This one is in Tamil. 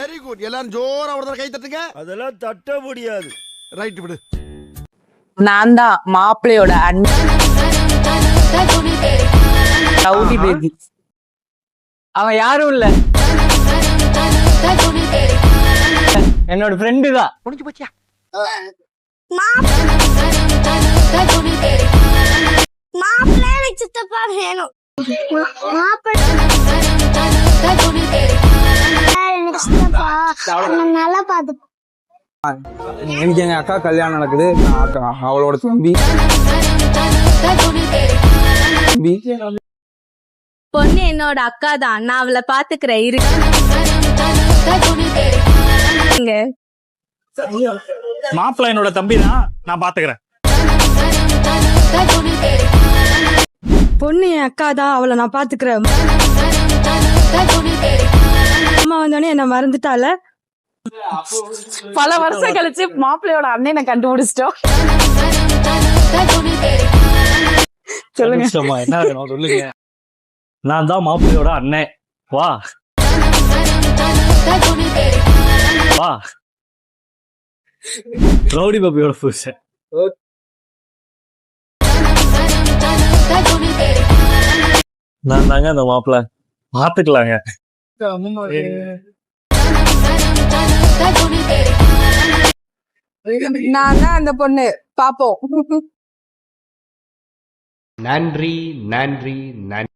Very good. எல்லாரும் ஜோரா ஒரு தடவை கை தட்டுங்க. அதெல்லாம் தட்ட முடியாது. ரைட் விடு. நான் தான் மாப்பிள்ளையோட அண்ணன் ரவுடி பேபி. அவன் யாரும் இல்ல, என்னோட ஃப்ரெண்டு தான். முடிஞ்சு போச்சியா? மாப்பிள்ளை எனக்கு சித்தப்பா வேணும். நல்லா பாத்து. எனக்கு எங்க அக்கா கல்யாணம் நடக்குது. அவளோட தம்பி பொண்ணு என்னோட அக்கா தான், நான் அவளை பாத்துக்கிறேன். இருக்கு மாப்பிள்ள என்னோட தம்பி தான், நான் பாத்துக்கிறேன். பொண்ணு என் அக்கா தான், அவளை நான் பாத்துக்கிறேன். அம்மா வந்தோடனே என்ன மறந்துட்டால. பல வருஷம் கழிச்சு மாப்பிள்ளையோட அண்ணனை கண்டுபிடிச்சிட்டோம். சொல்லுங்க, என்ன வேணும் சொல்லுங்க. நான் தான் மாப்பிள்ளையோட அண்ணன். வா வா. ரவுடி பாபியோட புருஷன். நான் தாங்க அந்த மாப்பிள்ள. பாத்துக்கலாங்க. நான் தான் அந்த பொண்ணு. பாப்போம். நன்றி நன்றி நன்றி.